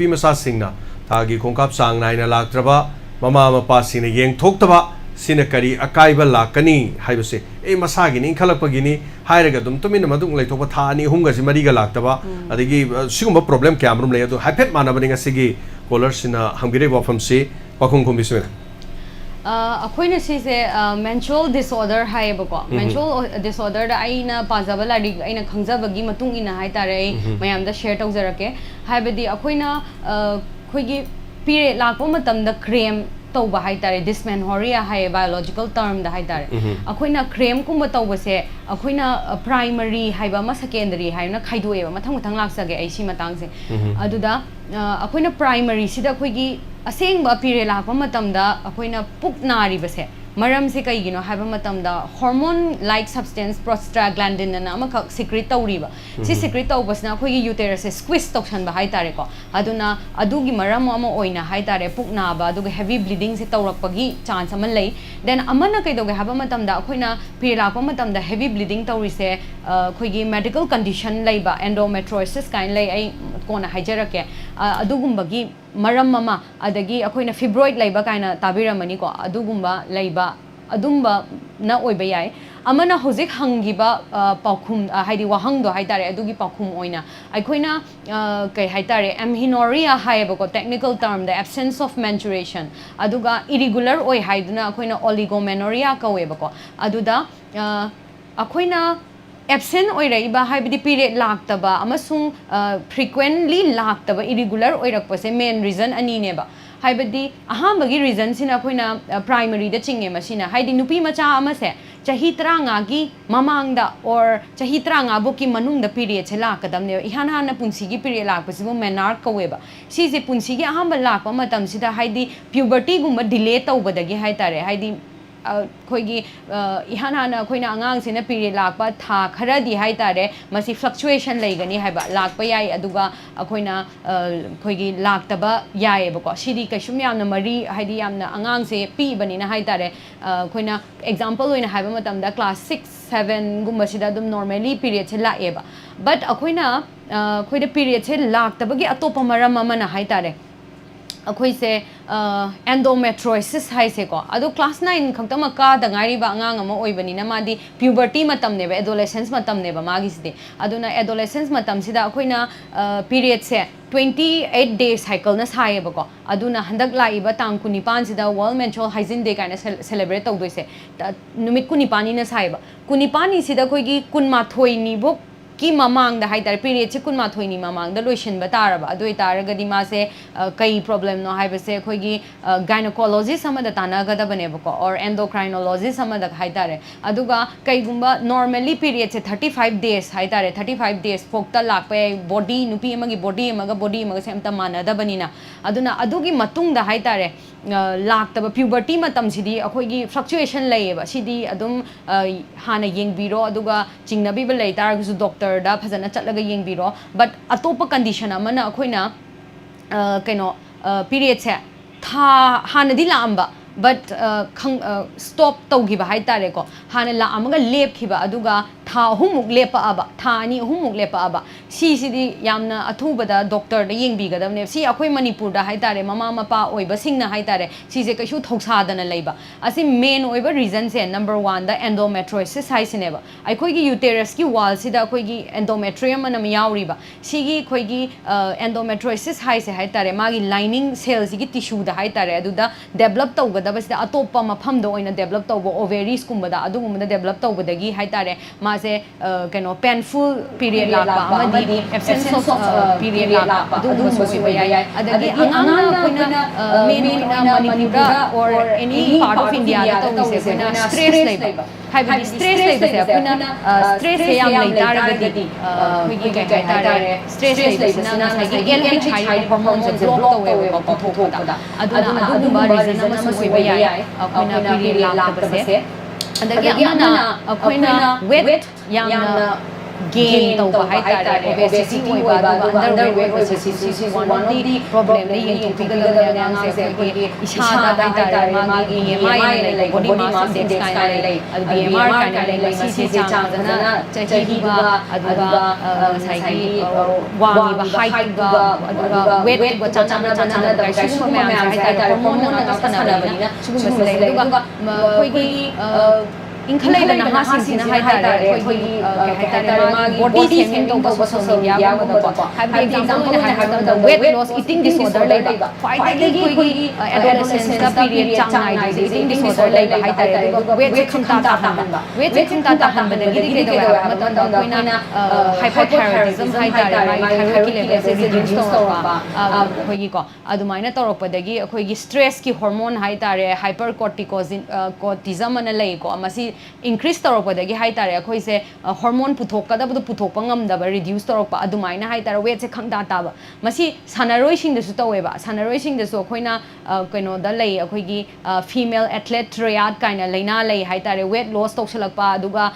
ꯅꯨꯄꯤꯃꯆꯥ ꯁꯤꯡꯅ ꯊꯥꯒꯤ ꯈꯣꯡꯀꯥꯞ ꯆꯥꯡ ꯅꯥꯏꯅ ꯂꯥꯛꯇ꯭ꯔꯕ ꯃꯃꯥ ꯃꯄꯥꯁꯤꯡꯅ ꯌꯦꯡꯊꯣꯛꯇꯕ ꯁꯤꯅ ꯀꯔꯤ ꯑꯀꯥꯏꯕ ꯂꯥꯛꯀꯅꯤ ꯍꯥꯏꯕꯁꯦ ꯃꯁꯥꯒꯤꯅꯤ ꯏꯟꯈꯠꯂꯛꯄꯒꯤꯅꯤ ꯍꯥꯏꯔꯒ ꯑꯗꯨꯝ ꯇꯨꯃꯤꯟꯅ ꯃꯗꯨꯡ ꯂꯩꯊꯣꯛꯄ ꯊꯥ 2-3 ꯃꯔꯤꯒ ꯂꯥꯛꯇꯕ ꯑꯗꯒꯤ ꯁꯤꯒꯨꯝꯕ ꯄ꯭ꯔꯣꯕ꯭ꯂꯦꯝ ꯀꯌꯥ ꯑꯃꯔꯣꯝ ꯂꯩ ꯑꯗꯨ ꯍꯥꯏꯐꯦꯠ ꯃꯥꯟꯅꯕꯅꯤ ꯉꯁꯤꯒꯤ ꯀꯣꯂꯔꯁꯤꯅ ꯍꯪꯕꯤꯔꯤꯕ ꯋꯥꯐꯝꯁꯤ ꯄꯥꯈꯨꯝ ꯈꯨꯝꯕꯤꯁꯤꯅ ꯑꯩꯈꯣꯏꯅ ꯁꯤꯁꯦ menstrual disorder ꯍꯥꯏꯌꯦꯕꯀꯣ menstrual disorderꯗ ꯑꯩꯅ ꯄꯥꯖꯕ ꯂꯥꯏꯔꯤꯛ ꯑꯩꯅ ꯈꯪꯖꯕꯒꯤ ꯃꯇꯨꯡ ꯏꯟꯅ ꯍꯥꯏꯇꯥꯔꯦ ꯑꯩ ꯃꯌꯥꯝꯗ ꯁꯦꯌꯔ ꯇꯧꯖꯔꯛꯀꯦ ꯍꯥꯏꯕꯗꯤ ꯑꯩꯈꯣꯏꯅ ꯑꯩꯈꯣꯏꯒꯤ ꯄꯤꯔꯤꯌꯗ ꯂꯥꯛꯄ ꯃꯇꯝꯗ ꯀ꯭ꯔꯦꯝ ꯇꯧꯕ ꯍꯥꯏꯇꯥꯔꯦ ꯗꯤꯁꯃꯦꯟꯍꯣꯔꯤꯌꯥ ꯍꯥꯏꯌꯦ ꯕꯥꯏꯑꯣꯂꯣꯖꯤꯀꯦꯜ ꯇꯔꯝꯗ ꯍꯥꯏꯇꯥꯔꯦ ꯑꯩꯈꯣꯏꯅ ꯀ꯭ꯔꯦꯝꯒꯨꯝꯕ ꯇꯧꯕꯁꯦ ꯑꯩꯈꯣꯏꯅ ꯄ꯭ꯔꯥꯏꯃꯔꯤ ꯍꯥꯏꯕ ꯑꯃ ꯁꯦꯀꯦꯟꯗꯔꯤ ꯍꯥꯏꯅ ꯈꯥꯏꯗꯣꯛꯑꯦꯕ ꯃꯊꯪ ꯃꯊꯪ ꯂꯥꯛꯆꯒꯦ ꯑꯩ ꯁꯤ ꯃꯇꯥꯡꯁꯦ ꯑꯗꯨꯗ ꯑꯩꯈꯣꯏꯅ ꯄ꯭ꯔꯥꯏꯃꯔꯤꯁꯤꯗ ꯑꯩꯈꯣꯏꯒꯤ ꯑꯁꯦꯡꯕ ꯄꯤꯔꯤꯌꯗ ꯂꯥꯛꯄ ꯃꯇꯝꯗ ꯑꯩꯈꯣꯏꯅ ꯄꯨꯛ ꯅꯥꯔꯤꯕꯁꯦ ꯃꯔꯝꯁꯦ ꯀꯩꯒꯤꯅꯣ ꯍꯥꯏꯕ ꯃꯇꯝꯗ ꯍꯣꯔꯃꯣꯟ ꯂꯥꯏꯛ ꯁꯕꯁꯇꯦꯟꯁ ꯄ꯭ꯔꯣꯁꯇ꯭ꯔꯥꯒ꯭ꯂꯥꯟꯗꯤꯟ ꯑꯅ ꯑꯃꯈꯛ ꯁꯤꯀ꯭ꯔꯤꯠ ꯇꯧꯔꯤꯕ ꯁꯤ ꯁꯤꯀ꯭ꯔꯤꯠ ꯇꯧꯕꯁꯤꯅ ꯑꯩꯈꯣꯏꯒꯤ ꯌꯨꯇꯦꯔꯁꯁꯦ ꯁ꯭ꯀ꯭ꯋꯤꯁ ꯇꯧꯁꯟꯕ ꯍꯥꯏꯇꯥꯔꯦꯀꯣ ꯑꯗꯨꯅ ꯑꯗꯨꯒꯤ ꯃꯔꯝ ꯑꯃ ꯑꯣꯏꯅ ꯍꯥꯏꯇꯥꯔꯦ ꯄꯨꯛ ꯅꯥꯕ ꯑꯗꯨꯒ ꯍꯦꯚꯤ ꯕ꯭ꯂꯤꯗꯤꯡꯁꯦ ꯇꯧꯔꯛꯄꯒꯤ ꯆꯥꯟꯁ ꯑꯃ ꯂꯩ ꯗꯦꯟ ꯑꯃꯅ ꯀꯩꯗꯧꯒꯦ ꯍꯥꯏꯕ ꯃꯇꯝꯗ ꯑꯩꯈꯣꯏꯅ ꯄꯤꯔꯤꯌꯗ ꯂꯥꯛꯄ ꯃꯇꯝꯗ ꯍꯦꯚꯤ ꯕ꯭ꯂꯤꯗꯤꯡ ꯇꯧꯔꯤꯁꯦ ꯑꯩꯈꯣꯏꯒꯤ ꯃꯦꯗꯤꯀꯦꯜ ꯀꯟꯗꯤꯁꯟ ꯂꯩꯕ ꯑꯦꯟꯗꯣꯃꯦꯇ꯭ꯔꯣꯏꯁꯤꯁ ꯀꯥꯏꯅ ꯂꯩ ꯑꯩ ꯀꯣꯟꯅ ꯍꯥꯏꯖꯔꯛꯀꯦ ꯑꯗꯨꯒꯨꯝꯕꯒꯤ ꯃꯔꯝ ꯑꯃ ꯑꯗꯒꯤ ꯑꯩꯈꯣꯏꯅ ꯐꯤꯕ꯭ꯔꯣꯏꯗ ꯂꯩꯕ ꯀꯥꯏꯅ ꯇꯥꯕꯤꯔꯝꯃꯅꯤꯀꯣ ꯑꯗꯨꯒꯨꯝꯕ ꯂꯩꯕ ꯑꯗꯨꯝꯕꯅ ꯑꯣꯏꯕ ꯌꯥꯏ ꯑꯃꯅ ꯍꯧꯖꯤꯛ ꯍꯪꯈꯤꯕ ꯄꯥꯎꯈꯨꯝ ꯍꯥꯏꯗꯤ ꯋꯥꯍꯪꯗꯣ ꯍꯥꯏꯇꯥꯔꯦ ꯑꯗꯨꯒꯤ ꯄꯥꯎꯈꯨꯝ ꯑꯣꯏꯅ ꯑꯩꯈꯣꯏꯅ ꯀꯩ ꯍꯥꯏꯇꯥꯔꯦ ꯑꯦꯝꯍꯤꯅꯣꯔꯤꯌꯥ ꯍꯥꯏꯌꯦꯕꯀꯣ ꯇꯦꯛꯅꯤꯀꯦꯜ ꯇꯔꯝꯗ ꯑꯦꯕꯁꯦꯟꯁ ꯑꯣꯐ ꯃꯦꯟꯁꯨꯔꯦꯁꯟ ꯑꯗꯨꯒ ꯏꯔꯤꯒꯨꯂꯔ ꯑꯣꯏ ꯍꯥꯏꯗꯨꯅ ꯑꯩꯈꯣꯏꯅ ꯑꯣꯂꯤꯒꯣꯃꯦꯅꯣꯔꯤꯌꯥ ꯀꯧꯋꯦꯕꯀꯣ ꯑꯗꯨꯗ ꯑꯩꯈꯣꯏꯅ ꯑꯦꯕꯁꯦꯟ ꯑꯣꯏꯔꯛꯏꯕ ꯍꯥꯏꯕꯗꯤ ꯄꯤꯔꯤꯌꯗ ꯂꯥꯛꯇꯕ ꯑꯃꯁꯨꯡ ꯐ꯭ꯔꯤꯀ꯭ꯋꯦꯟꯂꯤ ꯂꯥꯛꯇꯕ ꯏꯔꯤꯒꯨꯂꯔ ꯑꯣꯏꯔꯛꯄꯁꯦ ꯃꯦꯟ ꯔꯤꯖꯟ ꯑꯅꯤꯅꯦꯕ ꯍꯥꯏꯕꯗꯤ ꯑꯍꯥꯟꯕꯒꯤ ꯔꯤꯖꯟꯁꯤꯅ ꯑꯩꯈꯣꯏꯅ ꯄ꯭ꯔꯥꯏꯃꯔꯤꯗ ꯆꯤꯡꯉꯦ ꯃꯁꯤꯅ ꯍꯥꯏꯗꯤ ꯅꯨꯄꯤ ꯃꯆꯥ ꯑꯃꯁꯦ ꯆꯍꯤ 15ꯒꯤ ꯃꯃꯥꯡꯗ ꯑꯣꯔ ꯆꯍꯤ 15ꯐꯥꯎꯒꯤ ꯃꯅꯨꯡꯗ ꯄꯤꯔꯤꯌꯗꯁꯦ ꯂꯥꯛꯀꯗꯕꯅꯦꯕ ꯏꯍꯥꯟ ꯍꯥꯟꯅ ꯄꯨꯟꯁꯤꯒꯤ ꯄꯤꯔꯤꯌꯗ ꯂꯥꯛꯄꯁꯤꯕꯨ ꯃꯦꯅꯥꯔꯛ ꯀꯧꯋꯦꯕ ꯁꯤꯁꯦ ꯄꯨꯟꯁꯤꯒꯤ ꯑꯍꯥꯟꯕ ꯂꯥꯛꯄ ꯃꯇꯝꯁꯤꯗ ꯍꯥꯏꯗꯤ ꯄ꯭ꯌꯨꯕꯔꯇꯤꯒꯨꯝꯕ ꯗꯤꯂꯦ ꯇꯧꯕꯗꯒꯤ ꯍꯥꯏꯇꯥꯔꯦ ꯍꯥꯏꯗꯤ ꯑꯩꯈꯣꯏꯒꯤ इहान हाना अखोइना आंगांगसिना पीरियड लाकपा था खरदी हाइतारे मसी फ्लक्चुएशन लेगनी हाइबा लाकपा याई अदुगा अखोइना अखोइगी लाकतबा याइबको सिदी कैसुम यामना मरी हाइदी यामना आंगांगसे पीबनिना हाइतारे अखोइना एग्जांपल ओइना हाइबा मतमदा क्लास 6 7 गुम्बसिदा दुम नॉर्मली पीरियड से लाएबा बट अखोइना अखोइदा पीरियड से लाकतबगी अतोपा मरम अमना हाइतारे अखोइसे एंडोमेट्रोसिस हाइसेको अदो क्लास 9 खक्तम कादंगारिबा आंगांग अमा ओइबनिना मादी प्यूबर्टी मतमनेबा एडोलेसेंस मतमनेबा मागिसिदे अदुना एडोलेसेंस मतमसिदा अखोइना पीरियड से 28 डे साइकिल ना सायेबको अदुना हंदक लाइबा तांग कुनिपान सिदा वर्ल्ड मेंस्ट्रुअल हाइजीन डे काइना सेलिब्रेट तौदोइसे नुमित कुनिपानी ना सायेबा कुनिपानी सिदा कोइगी कुनमाथोइ निबो की ममांग हाइतारे पीरियड से कुनमाथोइनी ममांग लोइसनबा तारबा अदुइ तारगदि मासे कई प्रॉब्लम नो हाइबसे अखोइगी गायनोकोलॉजिस्ट अमदा तानागदबनेबको और एंडोक्राइनोलॉजिस्ट अमदा हाइतारे अदुगा कईगुंबा नॉर्मली पीरियड से 35 डेज हाइतारे 35 डेज फोक्ता लाकपे बॉडी नुपी अमगी बॉडी अमगा से अमता मानदबनिना अदुना अदुगी मतुंगदा हाइतारे लाक्तबा प्यूबर्टी मतमसिदी अखोइगी फ्लक्चुएशन लैयेबा सिदी अदुम हाना येंगबिरो अदुगा चिंगनबिबा लैतारगसु डॉक्टर दा फजना चलगा येंगबिरो but Atop condition Amna अखोइना कइनो period से था हानदी लांबा बट स्टॉप तौगिबा हाइतारेको हाना लामगा लेपखिबा अदुगा था अहुमुक लेपाबा था अनि अहुमुक लेपाबा सिदी यामना अथुबदा डॉक्टर दा येंगबिगदबने सि अखोइ मणिपुर दा हाइतारे ममा मपा ओइबा सिंगना हाइतारे सिजे कैसु थौसादना लैबा असि मेन ओइबा रीजन से नंबर 1 दा एंडोमेट्रोसिस हाइसिनेबा अखोइगी यूटेरस की वाल सिदा अखोइगी एंडोमेट्रियम अनम याउरिबा सिगी अखोइगी एंडोमेट्रोसिस हाइसे हाइतारे मागी लाइनिंग सेल सिगी टिश्यू दा हाइतारे अदुदा डेवलप तौगदबसिदा अतोपा मफमदा ओइना डेवलप तौबो ओवेरीज कुंबदा अदुगुमदा डेवलप तौबदगी हाइतारे मासे कनो पेनफुल पीरियड लाकपा अमदी एब्सेंस ऑफ पीरियड लाकपा अदुगुमसु ओइबा याय अदगी अंगांगना अखोइना मेन मणिपुरदा और एनी पार्ट ऑफ इंडिया दा तौसे अखोइना स्ट्रेस लैबा हाइबदी स्ट्रेस लैबसे अखोइना स्ट्रेस से याम लैतारगदी अखोइगी काय हाइतारे स्ट्रेस लैबसिना नासाइगी एलएच हाई हार्मोन से ब्लॉक तौवेबा पथोपदा अदुना अदुगुम्बा रीजन अमसु ओइबा याय अखोइना पीरियड लाकबसे अदगी अमना अखोइना वेट यामना gain tꯧba hai tare obesity oiba aduga underweight oiba si one of the problem ni yengthokpigada nang se khoi ishada hai tare magi BMI lai body mass index kai lai BMR kai lai masi se chang jana chahi ba aduga sai gi wangi ba height ba aduga weight ba chana kai sugum ma hai tare hormone na sana ba ni sugum lai aduga khoi gi इंखलेदा नहासिंसिना हाइतारे अखोई हाइतारे body shaming तौबा social media गुमदा हाइब example ने हाइबदा वेट लॉस ईटिंग डिसऑर्डर लेबा फाइनली कोई एडोलेसेंस का पीरियड चांग नाइदे ईटिंग डिसऑर्डर लेबा हाइतारे वेट से खंता ताहनबा वेट से खंता ताहनबदा गिदि गिदि देवा मतलब कोइना हाइपोथायराइडिज्म हाइतारे माइ थायराइड की लेवल से रिड्यूस तौरबा अखोई को अदुमाइना तौरपदगी अखोई स्ट्रेस की हार्मोन हाइतारे हाइपर कोर्टिजम अन लेको मसी increase तौरपदगी हाइतारे अखोइसे हार्मोन पुथोकदबदु पुथोकपा ngamdaba reduce तौरपा अदुमाइना हाइतारे वेट से खंगदा ताबा मसी सानारोइसिंगदसु तौवेबा सानारोइसिंगदसु अखोइना कइनोदा लई अखोइगी फीमेल एथलेट ट्रियाड काइना लेना लई हाइतारे वेट लॉस तौसलकपा अदुगा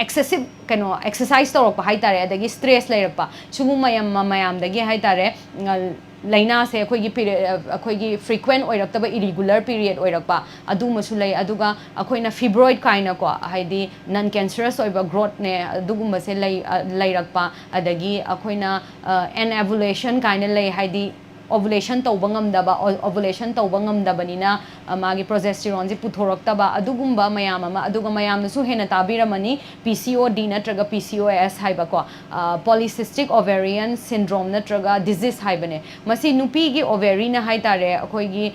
एक्सेसिव कइनो एक्सरसाइज तौरपा हाइतारे अदगी स्ट्रेस लेरपा सुगु मयामदगी हाइतारे लाइना से अखोइगी पीरियड अखोइगी फ्रीक्वेंट ओइरक्तबा इरेगुलर पीरियड ओइरक्पा अदुमसु लई अदुगा अखोइना फिब्रॉइड काइना को हाइदी नॉन कैंसरस ओइबा ग्रोथ ने अदुगुमसे लई लैरक्पा अदगी अखोइना एन एवुलेशन काइना लई हाइदी ओवुलेशन तौबा ngamdaba ओवुलेशन तौबा ngamdabanina मागी प्रोजेस्टेरोन से पुथोरक्तबा अदुगुम्बा मयाम अमा अदुगा मयामनसु हेना ताबिरमनी PCOD नत्रगा PCOS हाइबको पॉलीसिस्टिक ओवेरियन सिंड्रोम नत्रगा डिजीज हाइबने मसी नुपीगी ओवेरिना हाइतारे अखोइगी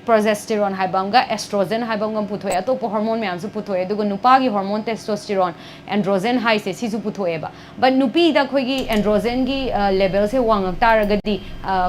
प्रोजेस्टेरोन हाइबंगा एस्ट्रोजन हाइबंगा पुथोय अतोप हार्मोन मयामसु पुथोय अदुगा नुपागी हार्मोन टेस्टोस्टेरोन एंड्रोजन हाइ से सिसु पुथोयबा बट नुपीदा खोइगी एंड्रोजन की लेवल से वांगक तारगदी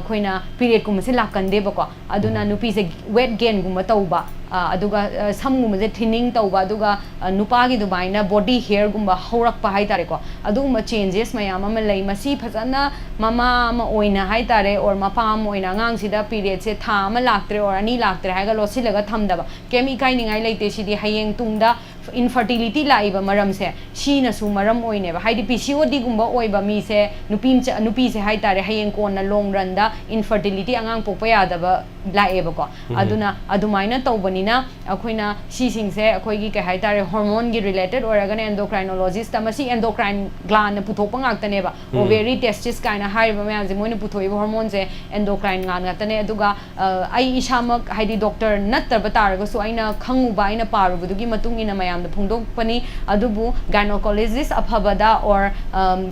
खोइना पीरियड कुमसे लाकंदेबको अदुना नुपी से वेट गेन गुम तौबा अदुगा समगुमजे थिनिंग तौबा अदुगा नुपागी दुबाइना बॉडी हेयर गुम्बा हौरकपा हाइतारेको अदुगुम्बा चेंजेस मयाम अमा लई मसी फजना ममा अमा ओइना हाइतारे और मपाम ओइना आंगांगसिदा पीरियड से था अमा लाक्तरे और अनी लाक्तरे हाइगा लोसिलगा थमदबा केमिकाई निंगाई लेते सिदी हयेंग तुंगदा infertility लाइबा मरम से शीनसु मरम ओइनेबा हाइदि PCOD गुम्बा ओइबा मी से नुपी से हाइतारे हयेंग कोना लॉन्ग रन दा infertility आंगांग पोपा यादबा लाएबको अदुना अदुमाइना तौबनिना अखोइना सीसिंग से अखोइगी के हाइतारे हार्मोन गी रिलेटेड ओरगन एंडोक्राइनोलॉजिस्ट मसी एंडोक्राइन ग्लैंड पुथोपा गाक्तनेबा ओवेरी टेस्टिस काइना हाइबा मयाम जे मोइना पुथोइबा हार्मोन से एंडोक्राइन ग्लैंड गाक्तने अदुगा आई इशामक हाइदि डॉक्टर नत्तरबा तारगसु आइना खंगुबा आइना पारुबदुगी मतुंगिना मयाम फुंदोकपनी अदुबु गायनोकोलॉजिस्ट अफबदा और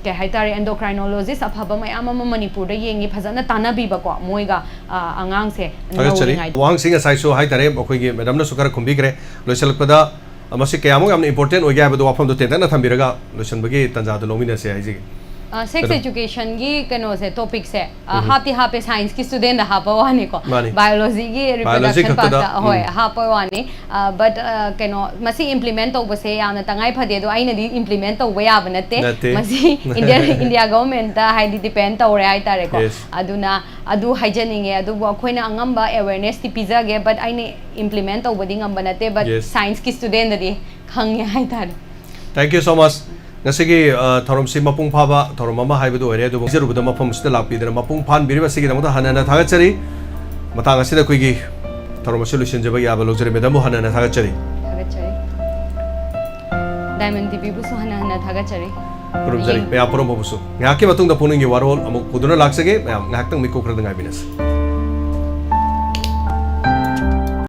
के हाइतारे एंडोक्राइनोलॉजिस्ट अफबा मयाम अमा मणिपुर दा येंगी फजना तानाबीबको मोइगा आंगांग से वांग सिंह साइसो हाइतारे अखोइगी मैडम न सुकर खुंबिग्रे लोइसलकपदा मसी कयामो याम इंपोर्टेंट ओइगा बदो वाफम दो तेंतना थंबिरगा लोइसनबगी तंजादो लोमिनसे हाइजी सेक्स एजुकेशन की कनो से टॉपिक से हाथी हापे साइंस की स्टूडेंट हापा वाने को बायोलॉजी की रिप्रोडक्शन पाता होय हापा वाने बट कनो मसी इंप्लीमेंट तो बसे याना तंगाई फदे दो आइना दी इंप्लीमेंट तो वे याब नते मसी इंडिया गवर्नमेंट ता हाइडी डिपेंड तौरे हाइ तारे को अदुना अदु हाइजनिंगे अदु अखोइना अंगंबा अवेयरनेस ती पिजागे बट आइने इंप्लीमेंट तो बदी ngamba नते बट साइंस की स्टूडेंट दी खंगे हाइ तारे थैंक यू सो मच नसिगी थरमसी मपुंग फाबा थरम अमा हाइबदो ओरे दो जरुबद मफम सिदा लापिदर मपुंग फान बिरिबा सिगी नमदा हनना थागचरी मतांग असिदा कुइगी थरम सॉल्यूशन जब याबा लोजरे मेदम हनना थागचरी डायमंड टीवी बुसु हनना थागचरी पुरुमजरी पे आपुरम बुसु याके मतुंग द पुनिंग वारोल अमु कुदुना लाक्सगे याम नाक्तंग मिको क्रदंगाय बिनस